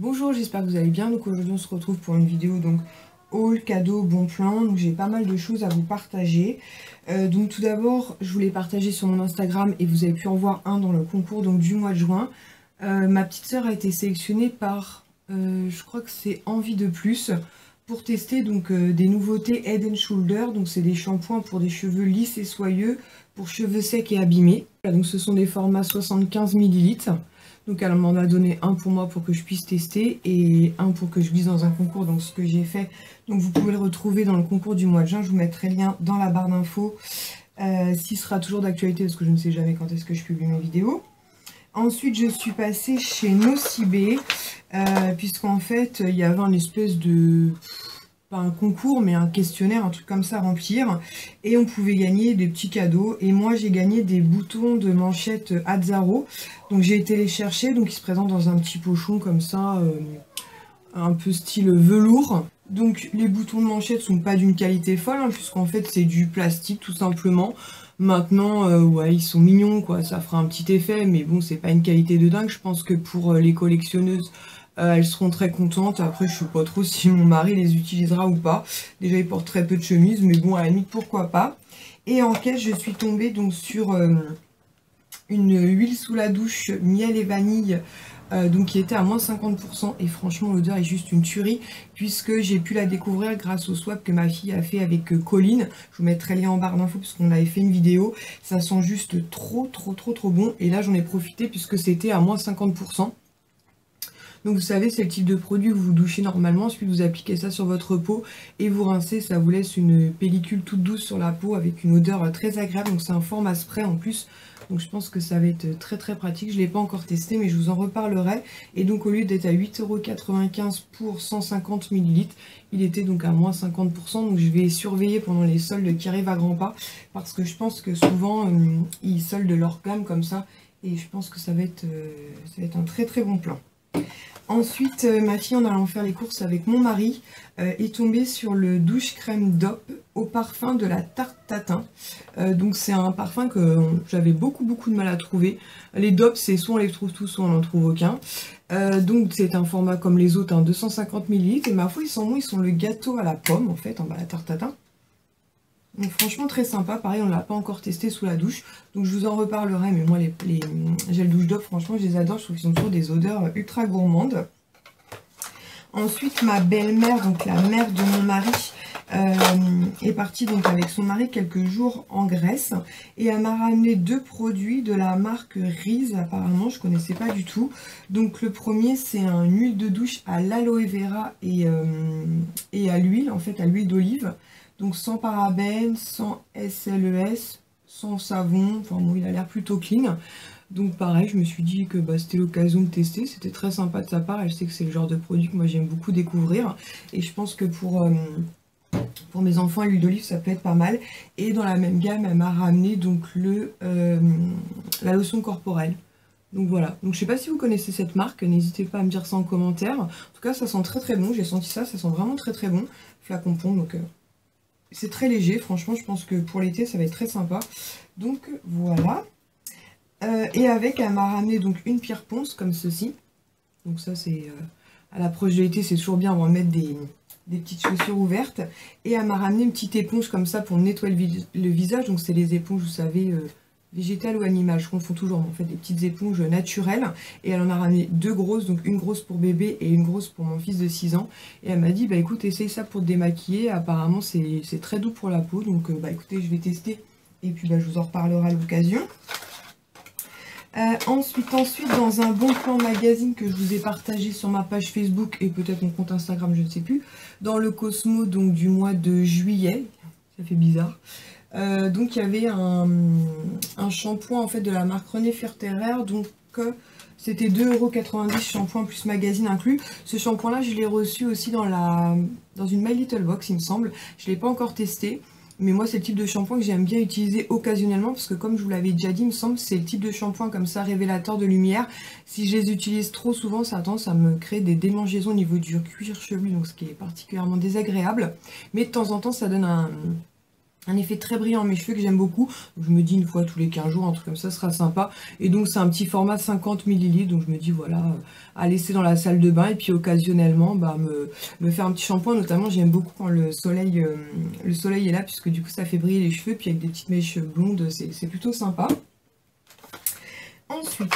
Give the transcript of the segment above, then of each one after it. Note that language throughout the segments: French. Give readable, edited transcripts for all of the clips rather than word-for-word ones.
Bonjour, j'espère que vous allez bien. Donc aujourd'hui on se retrouve pour une vidéo donc haul, cadeau, bon plan. Donc j'ai pas mal de choses à vous partager. Donc tout d'abord je voulais partager sur mon Instagram et vous avez pu en voir un dans le concours donc, du mois de juin. Ma petite sœur a été sélectionnée par, je crois que c'est Envie de Plus, pour tester donc des nouveautés Head & Shoulder. Donc c'est des shampoings pour des cheveux lisses et soyeux, pour cheveux secs et abîmés. Donc ce sont des formats 75 ml. Donc elle m'en a donné un pour moi pour que je puisse tester et un pour que je glisse dans un concours, donc ce que j'ai fait. Donc vous pouvez le retrouver dans le concours du mois de juin, je vous mettrai le lien dans la barre d'infos s'il sera toujours d'actualité parce que je ne sais jamais quand est-ce que je publie mes vidéos. Ensuite je suis passée chez Nocibé puisqu'en fait il y avait une espèce de... pas un concours mais un questionnaire, un truc comme ça à remplir et on pouvait gagner des petits cadeaux et moi j'ai gagné des boutons de manchette Azzaro, donc j'ai été les chercher, donc ils se présentent dans un petit pochon comme ça un peu style velours. Donc les boutons de manchette sont pas d'une qualité folle hein, puisqu'en fait c'est du plastique tout simplement. Maintenant ouais ils sont mignons quoi, ça fera un petit effet mais bon c'est pas une qualité de dingue. Je pense que pour les collectionneuses elles seront très contentes. Après je sais pas trop si mon mari les utilisera ou pas. Déjà il porte très peu de chemises mais bon à la limite pourquoi pas. Et en caisse je suis tombée donc sur une huile sous la douche miel et vanille donc qui était à moins 50% et franchement l'odeur est juste une tuerie puisque j'ai pu la découvrir grâce au swap que ma fille a fait avec Colline. Je vous mettrai le lien en barre d'infos parce qu'on avait fait une vidéo. Ça sent juste trop bon et là j'en ai profité puisque c'était à moins 50%. Donc vous savez, c'est le type de produit que vous douchez normalement, ensuite vous appliquez ça sur votre peau et vous rincez, ça vous laisse une pellicule toute douce sur la peau avec une odeur très agréable. Donc c'est un format spray en plus, donc je pense que ça va être très pratique. Je ne l'ai pas encore testé mais je vous en reparlerai. Et donc au lieu d'être à 8,95 € pour 150 ml, il était donc à moins 50%. Donc je vais surveiller pendant les soldes qui arrivent à grands pas parce que je pense que souvent ils soldent leur gamme comme ça et je pense que ça va être un très bon plan. Ensuite, ma fille, en allant faire les courses avec mon mari, est tombée sur le douche crème DOP au parfum de la tarte tatin. Donc c'est un parfum que j'avais beaucoup de mal à trouver. Les DOP, c'est soit on les trouve tous, soit on n'en trouve aucun. Donc c'est un format comme les autres, hein, 250 ml. Et ma foi, ils sont bons, ils sont le gâteau à la pomme, en fait, en bas la tarte tatin. Donc franchement très sympa, pareil on ne l'a pas encore testé sous la douche, donc je vous en reparlerai, mais moi les gels douche DOP franchement je les adore, je trouve qu'ils ont toujours des odeurs ultra gourmandes. Ensuite ma belle-mère, donc la mère de mon mari, est partie donc avec son mari quelques jours en Grèce et elle m'a ramené deux produits de la marque Riz, apparemment je connaissais pas du tout. Donc le premier c'est une huile de douche à l'aloe vera et à l'huile, en fait à l'huile d'olive. Donc sans parabènes, sans SLES, sans savon, enfin bon il a l'air plutôt clean. Donc pareil, je me suis dit que c'était l'occasion de tester, c'était très sympa de sa part, elle sait que c'est le genre de produit que moi j'aime beaucoup découvrir. Et je pense que pour mes enfants, l'huile d'olive ça peut être pas mal. Et dans la même gamme, elle m'a ramené donc la lotion corporelle. Donc voilà, donc je sais pas si vous connaissez cette marque, n'hésitez pas à me dire ça en commentaire. En tout cas ça sent très bon, j'ai senti ça, ça sent vraiment très bon. Flacon pompe, donc... c'est très léger, franchement, je pense que pour l'été, ça va être très sympa. Donc, voilà. Et avec, elle m'a ramené donc une pierre ponce, comme ceci. Donc ça, c'est... à l'approche de l'été, c'est toujours bien, on va mettre des petites chaussures ouvertes. Et elle m'a ramené une petite éponge comme ça pour nettoyer le visage. Donc c'est les éponges, vous savez... végétale ou animale, je confonds toujours, en fait des petites éponges naturelles. Et elle en a ramené deux grosses, donc une grosse pour bébé et une grosse pour mon fils de 6 ans. Et elle m'a dit bah écoute essaye ça pour te démaquiller, apparemment c'est très doux pour la peau, donc bah écoutez je vais tester et puis je vous en reparlerai à l'occasion. Ensuite dans un bon plan magazine que je vous ai partagé sur ma page Facebook et peut-être mon compte Instagram, je ne sais plus, dans le Cosmo donc du mois de juillet, ça fait bizarre. Donc il y avait un shampoing en fait de la marque René Ferterer, donc c'était 2,90 € shampoing plus magazine inclus. Ce shampoing là je l'ai reçu aussi dans une My Little Box il me semble, je ne l'ai pas encore testé. Mais moi c'est le type de shampoing que j'aime bien utiliser occasionnellement parce que comme je vous l'avais déjà dit, il me semble c'est le type de shampoing comme ça révélateur de lumière. Si je les utilise trop souvent, ça a tendance à me créer des démangeaisons au niveau du cuir chevelu, donc ce qui est particulièrement désagréable. Mais de temps en temps ça donne un effet très brillant à mes cheveux que j'aime beaucoup. Donc, je me dis une fois tous les 15 jours, un truc comme ça sera sympa. Et donc c'est un petit format 50 ml. Donc je me dis voilà, à laisser dans la salle de bain. Et puis occasionnellement, bah, me faire un petit shampoing. Notamment j'aime beaucoup quand le soleil est là, puisque du coup ça fait briller les cheveux. Puis avec des petites mèches blondes, c'est plutôt sympa. Ensuite,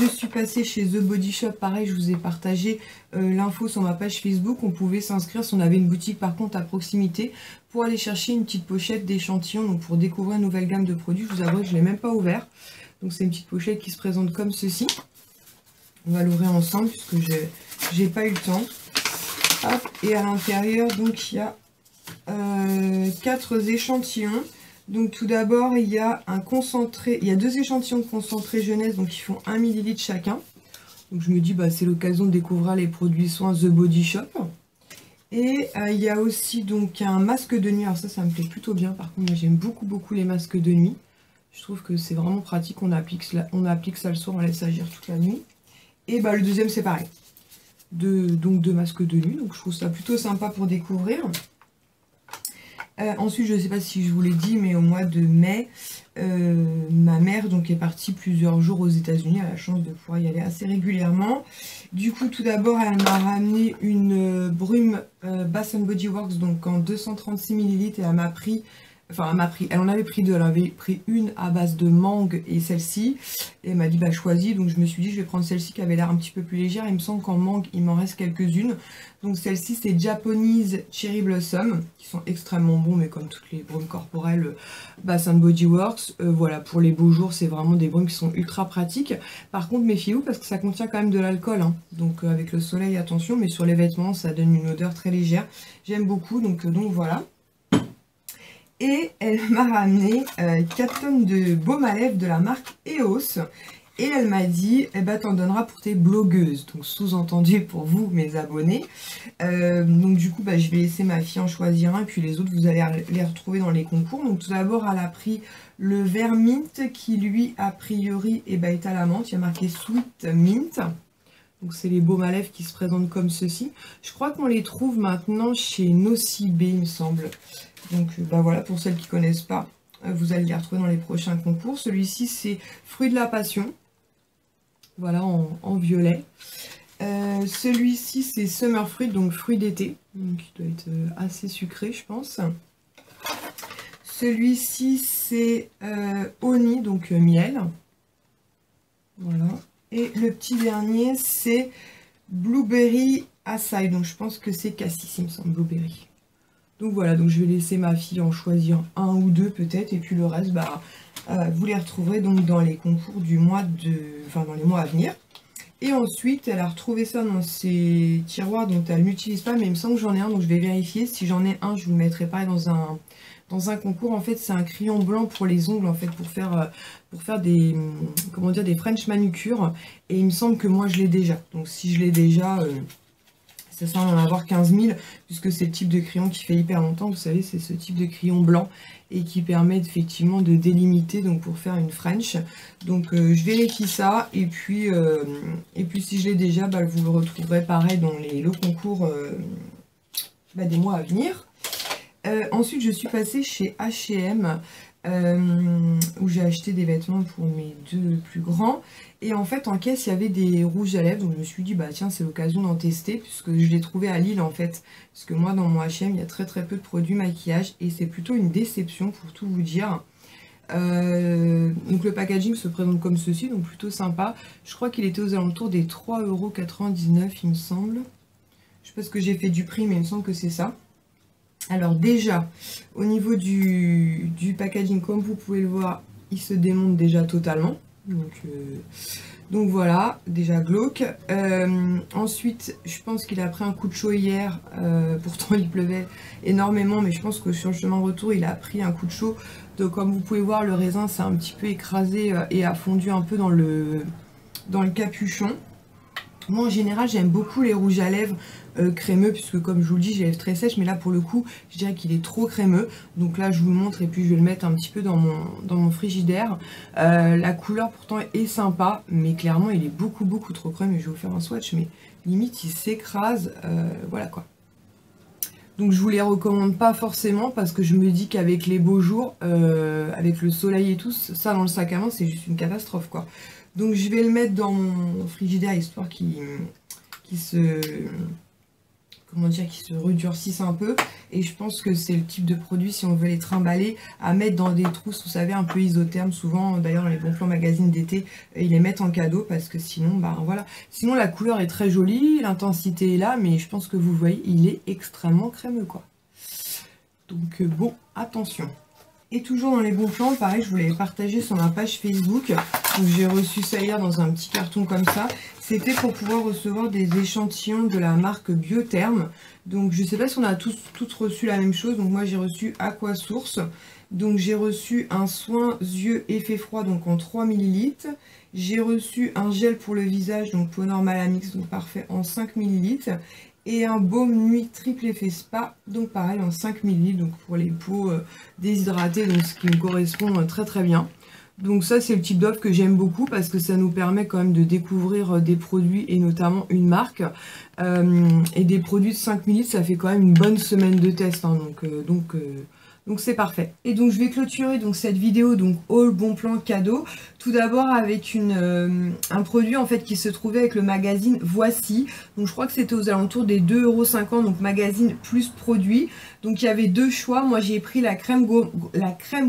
je suis passée chez The Body Shop. Pareil, je vous ai partagé l'info sur ma page Facebook. On pouvait s'inscrire si on avait une boutique par contre à proximité pour aller chercher une petite pochette d'échantillons. Donc pour découvrir une nouvelle gamme de produits. Je vous avoue que je ne l'ai même pas ouvert. Donc c'est une petite pochette qui se présente comme ceci. On va l'ouvrir ensemble puisque j'ai pas eu le temps. Hop, et à l'intérieur, donc il y a 4 échantillons. Donc tout d'abord, il y a un concentré, il y a 2 échantillons de concentré jeunesse, donc qui font 1 ml chacun. Donc je me dis, bah, c'est l'occasion de découvrir les produits soins The Body Shop. Et il y a aussi donc un masque de nuit. Alors ça me plaît plutôt bien. Par contre, moi j'aime beaucoup les masques de nuit. Je trouve que c'est vraiment pratique. On applique ça le soir, on laisse agir toute la nuit. Et bah le deuxième c'est pareil. Donc 2 masques de nuit. Donc je trouve ça plutôt sympa pour découvrir. Ensuite, je ne sais pas si je vous l'ai dit, mais au mois de mai, ma mère donc, est partie plusieurs jours aux États-Unis. Elle a la chance de pouvoir y aller assez régulièrement. Du coup, tout d'abord, elle m'a ramené une brume Bath Body Works donc en 236 ml. Et elle m'a pris, elle en avait pris 2. Elle avait pris une à base de mangue et celle-ci. Et elle m'a dit, bah choisis. Donc je me suis dit, je vais prendre celle-ci qui avait l'air un petit peu plus légère. Il me semble qu'en mangue, il m'en reste quelques-unes. Donc celle-ci, c'est Japanese Cherry Blossom, qui sont extrêmement bons, mais comme toutes les brumes corporelles Bath Body Works. Voilà, pour les beaux jours, c'est vraiment des brumes qui sont ultra pratiques. Par contre, méfiez-vous parce que ça contient quand même de l'alcool. Hein. Donc avec le soleil, attention, mais sur les vêtements, ça donne une odeur très légère. J'aime beaucoup, donc voilà. Et elle m'a ramené 4 tonnes de baume à lèvres de la marque EOS. Et elle m'a dit, eh ben, t'en donneras pour tes blogueuses. Donc sous-entendu pour vous, mes abonnés. Donc du coup, bah, je vais laisser ma fille en choisir un. Et puis les autres, vous allez les retrouver dans les concours. Donc tout d'abord, elle a pris le vert mint qui, lui, a priori, eh ben, est à la menthe. Il y a marqué Sweet Mint. Donc c'est les baumes à lèvres qui se présentent comme ceci. Je crois qu'on les trouve maintenant chez Nocibé, il me semble. Donc bah voilà, pour celles qui ne connaissent pas, vous allez les retrouver dans les prochains concours. Celui-ci, c'est Fruit de la Passion. Voilà, en violet. Celui-ci, c'est Summer Fruit, donc fruit d'été. Donc il doit être assez sucré, je pense. Celui-ci, c'est Honey, donc miel. Voilà. Et le petit dernier, c'est Blueberry Acai. Donc je pense que c'est Cassis, il me semble, Blueberry. Donc voilà, donc je vais laisser ma fille en choisir un ou deux peut-être. Et puis le reste, bah, vous les retrouverez donc dans les concours du mois dans les mois à venir. Et ensuite, elle a retrouvé ça dans ses tiroirs dont elle n'utilise pas. Mais il me semble que j'en ai un, donc je vais vérifier. Si j'en ai un, je vous le mettrai pareil dans un concours. En fait, c'est un crayon blanc pour les ongles, en fait, pour faire des, comment dire, des French manucures. Et il me semble que moi, je l'ai déjà. Donc si je l'ai déjà... ça sert à en avoir 15 000, puisque c'est le type de crayon qui fait hyper longtemps. Vous savez, c'est ce type de crayon blanc et qui permet effectivement de délimiter, donc pour faire une French. Donc je vérifie ça, et puis si je l'ai déjà, bah, vous le retrouverez pareil dans le concours des mois à venir. Ensuite, je suis passée chez H&M, où j'ai acheté des vêtements pour mes 2 plus grands. Et en fait, en caisse, il y avait des rouges à lèvres. Donc je me suis dit, bah tiens, c'est l'occasion d'en tester, puisque je l'ai trouvé à Lille en fait. Parce que moi, dans mon H&M, il y a très peu de produits maquillage. Et c'est plutôt une déception, pour tout vous dire. Donc le packaging se présente comme ceci, donc plutôt sympa. Je crois qu'il était aux alentours des 3,99 €, il me semble. Je sais pas ce que j'ai fait du prix, mais il me semble que c'est ça. Alors déjà, au niveau du packaging, comme vous pouvez le voir, il se démonte déjà totalement. Donc voilà, déjà glauque. Ensuite, je pense qu'il a pris un coup de chaud hier. Pourtant, il pleuvait énormément, mais je pense que sur le chemin retour, il a pris un coup de chaud. Donc comme vous pouvez voir, le raisin s'est un petit peu écrasé et a fondu un peu dans le capuchon. Moi en général j'aime beaucoup les rouges à lèvres crémeux, puisque comme je vous le dis j'ai les lèvres très sèches, mais là pour le coup je dirais qu'il est trop crémeux. Donc là je vous le montre et puis je vais le mettre un petit peu dans mon frigidaire. La couleur pourtant est sympa, mais clairement il est beaucoup trop crémeux. Je vais vous faire un swatch, mais limite il s'écrase, voilà quoi. Donc je vous les recommande pas forcément parce que je me dis qu'avec les beaux jours, avec le soleil et tout, ça dans le sac à main c'est juste une catastrophe quoi. Donc je vais le mettre dans mon frigidaire histoire qu'il se... comment dire, qui se redurcissent un peu. Et je pense que c'est le type de produit, si on veut les trimballer, à mettre dans des trousses, vous savez, un peu isothermes. Souvent, d'ailleurs, dans les Bons Plans magazines d'été, ils les mettent en cadeau parce que sinon, bah voilà. Sinon, la couleur est très jolie, l'intensité est là, mais je pense que vous voyez, il est extrêmement crémeux, quoi. Donc, bon, attention. Et toujours dans les Bons Plans, pareil, je voulais partager sur ma page Facebook. Donc j'ai reçu ça hier dans un petit carton comme ça. C'était pour pouvoir recevoir des échantillons de la marque Biotherm. Donc je sais pas si on a tous reçu la même chose. Donc moi j'ai reçu Aquasource. Donc j'ai reçu un soin yeux effet froid donc en 3 ml. J'ai reçu un gel pour le visage, donc peau normale à mix, donc parfait, en 5 ml. Et un baume nuit triple effet spa, donc pareil en 5 ml, donc pour les peaux déshydratées, donc ce qui me correspond très très bien. Donc ça c'est le type d'offre que j'aime beaucoup parce que ça nous permet quand même de découvrir des produits et notamment une marque. Et des produits de 5 ml, ça fait quand même une bonne semaine de test, hein, donc c'est parfait. Et donc je vais clôturer donc cette vidéo donc haul bon plan cadeau. Tout d'abord avec un produit en fait qui se trouvait avec le magazine Voici. Donc je crois que c'était aux alentours des 2,50 €, donc magazine plus produit. Donc il y avait deux choix. Moi j'ai pris la crème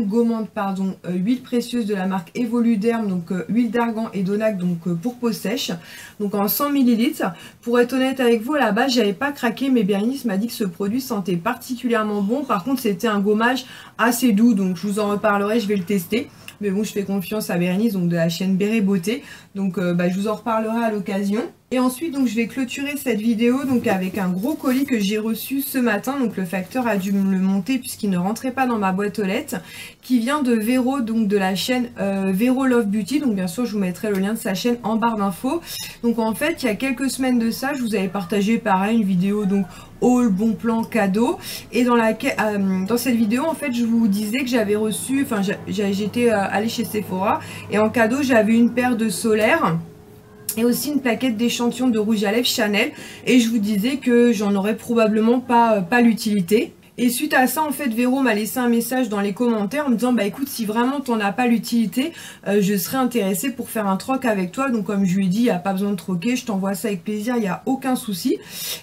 gommante pardon, huile précieuse de la marque Evoluderm, donc huile d'argan et d'onac donc pour peau sèche. Donc en 100 ml. Pour être honnête avec vous, à la base j'avais pas craqué, mais Bérénice m'a dit que ce produit sentait particulièrement bon. Par contre c'était un gommage assez doux, donc je vous en reparlerai, je vais le tester. Mais bon, je fais confiance à Bérénice, donc de la chaîne Béré Beauté. Donc je vous en reparlerai à l'occasion. Et ensuite, donc je vais clôturer cette vidéo donc avec un gros colis que j'ai reçu ce matin. Donc le facteur a dû me le monter puisqu'il ne rentrait pas dans ma boîte aux lettres. Qui vient de Véro, donc de la chaîne Véro Love Beauty. Donc bien sûr, je vous mettrai le lien de sa chaîne en barre d'infos. Donc en fait, il y a quelques semaines de ça, je vous avais partagé pareil une vidéo donc haul bon plan cadeau. Et dans cette vidéo, en fait, je vous disais que j'avais reçu, enfin j'étais allée chez Sephora. Et en cadeau, j'avais une paire de solaires. Et aussi une plaquette d'échantillons de rouge à lèvres Chanel. Et je vous disais que j'en aurais probablement pas l'utilité. Et suite à ça, en fait, Véro m'a laissé un message dans les commentaires en me disant, bah écoute, si vraiment t'en as pas l'utilité, je serais intéressée pour faire un troc avec toi. Donc comme je lui ai dit, il n'y a pas besoin de troquer, je t'envoie ça avec plaisir, il n'y a aucun souci.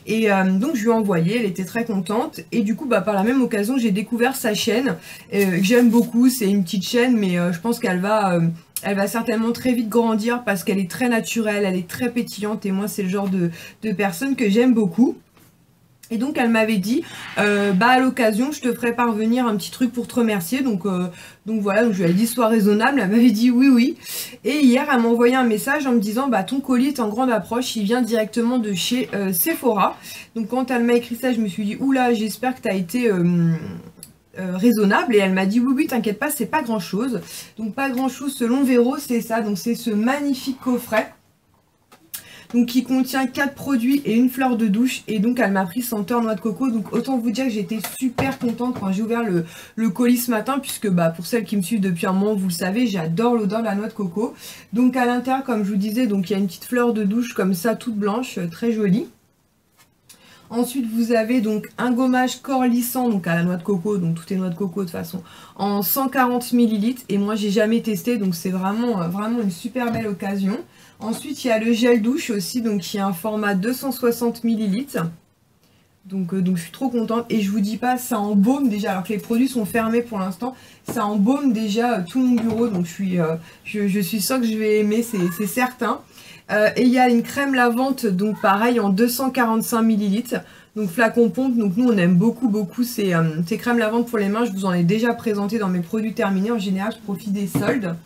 Et donc je lui ai envoyé, elle était très contente. Et du coup, bah par la même occasion, j'ai découvert sa chaîne, que j'aime beaucoup. C'est une petite chaîne, mais je pense qu'elle va... elle va certainement très vite grandir parce qu'elle est très naturelle, elle est très pétillante et moi c'est le genre de personne que j'aime beaucoup. Et donc elle m'avait dit, bah à l'occasion je te ferai parvenir un petit truc pour te remercier. Donc voilà, donc je lui ai dit sois raisonnable, elle m'avait dit oui. Et hier elle m'a envoyé un message en me disant bah ton colis est en grande approche, il vient directement de chez Sephora. Donc quand elle m'a écrit ça, je me suis dit oula, j'espère que tu as été... raisonnable, et elle m'a dit oui t'inquiète pas, c'est pas grand chose. Donc pas grand chose selon Véro, c'est ça, donc c'est ce magnifique coffret donc qui contient 4 produits et une fleur de douche. Et donc elle m'a pris senteur noix de coco. Donc autant vous dire que j'étais super contente quand j'ai ouvert le colis ce matin, puisque bah pour celles qui me suivent depuis un moment, vous le savez, j'adore l'odeur de la noix de coco. Donc à l'intérieur, comme je vous disais, donc il y a une petite fleur de douche comme ça, toute blanche, très jolie. Ensuite, vous avez donc un gommage corps lissant, donc à la noix de coco, donc tout est noix de coco de toute façon, en 140 ml. Et moi, j'ai jamais testé, donc c'est vraiment une super belle occasion. Ensuite, il y a le gel douche aussi, donc qui est un format 260 ml. Donc je suis trop contente. Et je vous dis pas, ça embaume déjà, alors que les produits sont fermés pour l'instant, ça embaume déjà tout mon bureau. Donc je suis sûre que je vais aimer, c'est certain. Et il y a une crème lavante, donc pareil en 245 ml. Donc flacon pompe, donc nous on aime beaucoup ces crèmes lavantes pour les mains. Je vous en ai déjà présenté dans mes produits terminés. En général je profite des soldes.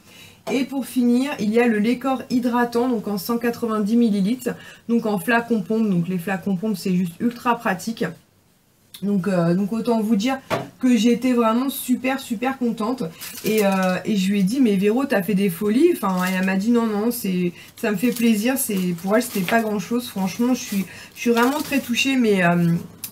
Et pour finir, il y a le lait corps hydratant, donc en 190 ml. Donc en flacon pompe, donc les flacons pompe c'est juste ultra pratique. Donc autant vous dire que j'étais vraiment super contente. Et je lui ai dit mais Véro t'as fait des folies. Enfin elle m'a dit non ça me fait plaisir. Pour elle c'était pas grand chose. Franchement je suis vraiment très touchée, mais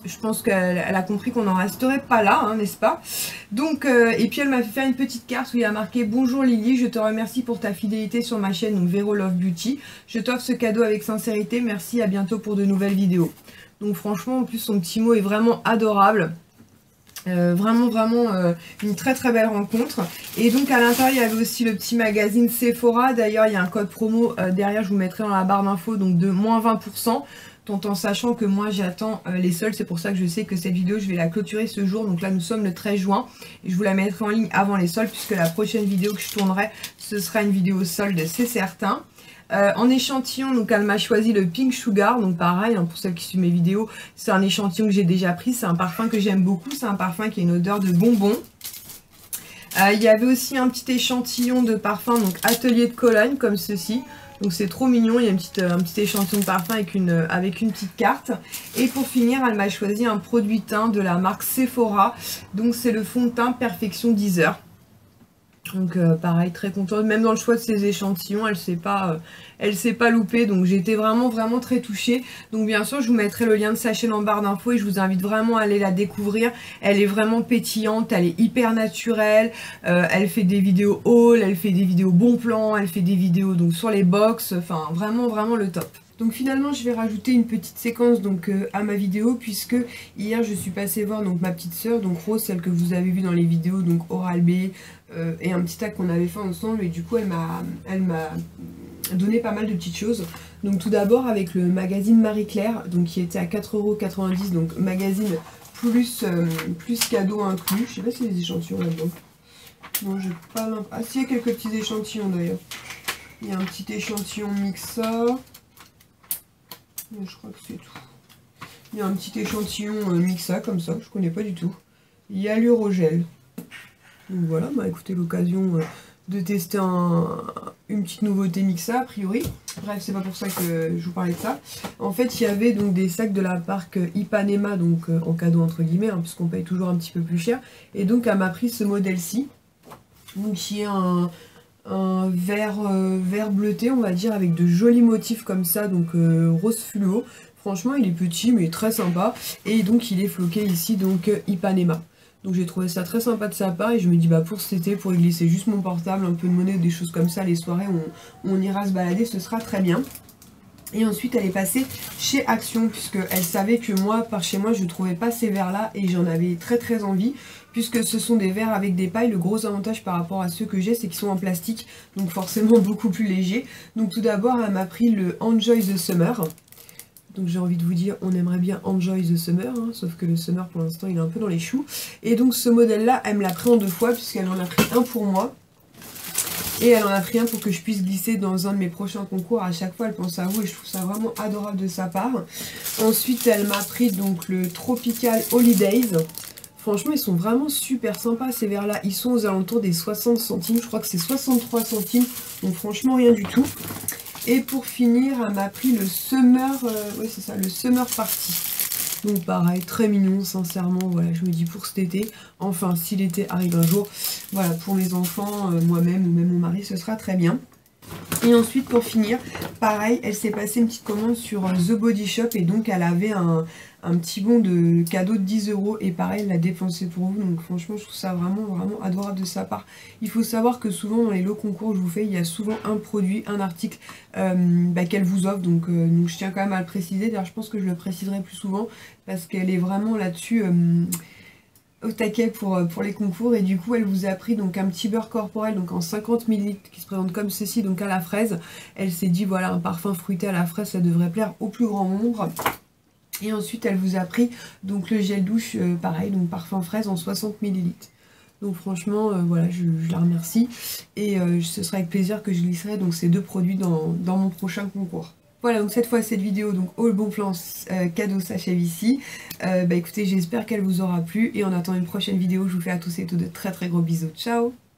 je pense qu'elle a compris qu'on n'en resterait pas là, hein, n'est-ce pas? Donc, et puis elle m'a fait faire une petite carte où il y a marqué « Bonjour Lily, je te remercie pour ta fidélité sur ma chaîne, donc Véro Love Beauty. Je t'offre ce cadeau avec sincérité, merci, à bientôt pour de nouvelles vidéos. » Donc franchement, en plus son petit mot est vraiment adorable. Vraiment une très très belle rencontre. Et donc à l'intérieur il y avait aussi le petit magazine Sephora. D'ailleurs il y a un code promo derrière, je vous mettrai dans la barre d'infos, donc de moins 20%, tout en sachant que moi j'attends les soldes. C'est pour ça que je sais que cette vidéo je vais la clôturer ce jour. Donc là nous sommes le 13 juin et je vous la mettrai en ligne avant les soldes, puisque la prochaine vidéo que je tournerai ce sera une vidéo solde, c'est certain. En échantillon, donc elle m'a choisi le Pink Sugar, donc pareil, hein, pour celles qui suivent mes vidéos, c'est un échantillon que j'ai déjà pris, c'est un parfum que j'aime beaucoup, c'est un parfum qui a une odeur de bonbon. Il y avait aussi un petit échantillon de parfum, donc Atelier de Cologne, comme ceci. Donc c'est trop mignon, il y a un petit échantillon de parfum avec une petite carte. Et pour finir, elle m'a choisi un produit teint de la marque Sephora, donc c'est le fond de teint Perfection 10 heures. Donc pareil, très contente, même dans le choix de ces échantillons, elle s'est pas loupée, donc j'étais vraiment très touchée. Donc bien sûr, je vous mettrai le lien de sa chaîne en barre d'infos et je vous invite vraiment à aller la découvrir. Elle est vraiment pétillante, elle est hyper naturelle, elle fait des vidéos haul, elle fait des vidéos bon plan, elle fait des vidéos donc sur les box, enfin vraiment le top. Donc finalement je vais rajouter une petite séquence donc à ma vidéo, puisque hier je suis passée voir donc ma petite soeur, donc Rose, celle que vous avez vue dans les vidéos, donc Oral-B et un petit tag qu'on avait fait ensemble, et du coup elle m'a donné pas mal de petites choses. Donc tout d'abord avec le magazine Marie-Claire, donc qui était à 4,90 €, donc magazine plus cadeau inclus. Je sais pas s'il y a des échantillons là-dedans. Non, j'ai pas l'impression. Ah si, il y a quelques petits échantillons d'ailleurs. Il y a un petit échantillon Mixa. Mais je crois que c'est tout. Il y a un petit échantillon Mixa comme ça, je connais pas du tout. Il y a l'Urogel. Donc voilà, bah écoutez, l'occasion de tester une petite nouveauté Mixa a priori. Bref, c'est pas pour ça que je vous parlais de ça. En fait, il y avait donc des sacs de la marque Ipanema, donc en cadeau entre guillemets, hein, puisqu'on paye toujours un petit peu plus cher. Et donc elle m'a pris ce modèle-ci, donc qui est un vert bleuté, on va dire, avec de jolis motifs comme ça, donc rose fluo. Franchement il est petit mais très sympa, et donc il est floqué ici, donc Ipanema. Donc j'ai trouvé ça très sympa de sa part, et je me dis bah pour cet été, pour y glisser juste mon portable, un peu de monnaie, des choses comme ça, les soirées où on ira se balader, ce sera très bien. Et ensuite elle est passée chez Action, puisqu'elle savait que moi, par chez moi, je ne trouvais pas ces verres là, et j'en avais très envie, puisque ce sont des verres avec des pailles. Le gros avantage par rapport à ceux que j'ai, c'est qu'ils sont en plastique, donc forcément beaucoup plus légers. Donc tout d'abord elle m'a pris le Enjoy the Summer. Donc j'ai envie de vous dire, on aimerait bien Enjoy the Summer, hein, sauf que le Summer pour l'instant il est un peu dans les choux. Et donc ce modèle là, elle me l'a pris en 2 fois, puisqu'elle en a pris un pour moi. Et elle en a pris un pour que je puisse glisser dans un de mes prochains concours. À chaque fois elle pense à vous, et je trouve ça vraiment adorable de sa part. Ensuite elle m'a pris donc le Tropical Holidays. Franchement ils sont vraiment super sympas ces verres là. Ils sont aux alentours des 60 centimes, je crois que c'est 63 centimes. Donc franchement rien du tout. Et pour finir, elle m'a pris le Summer, oui c'est ça, le Summer Party. Donc pareil, très mignon, sincèrement, voilà, je me dis pour cet été, enfin si l'été arrive un jour, voilà, pour mes enfants, moi-même ou même mon mari, ce sera très bien. Et ensuite pour finir, pareil, elle s'est passée une petite commande sur The Body Shop, et donc elle avait un petit bon de cadeau de 10 €, et pareil elle l'a dépensé pour vous. Donc franchement je trouve ça vraiment adorable de sa part. Il faut savoir que souvent dans les lots concours que je vous fais, il y a souvent un produit, un article qu'elle vous offre, donc je tiens quand même à le préciser. D'ailleurs je pense que je le préciserai plus souvent, parce qu'elle est vraiment là-dessus au taquet pour les concours. Et du coup elle vous a pris donc un petit beurre corporel, donc en 50 ml, qui se présente comme ceci, donc à la fraise. Elle s'est dit voilà, un parfum fruité à la fraise, ça devrait plaire au plus grand nombre. Et ensuite elle vous a pris donc le gel douche, pareil, donc parfum fraise en 60 ml. Donc franchement voilà, je la remercie, et ce sera avec plaisir que je glisserai donc ces 2 produits dans mon prochain concours. Voilà, donc cette fois cette vidéo donc haul bon plan cadeau s'achève ici. Bah écoutez, j'espère qu'elle vous aura plu, et en attendant une prochaine vidéo, je vous fais à tous et toutes de très gros bisous. Ciao!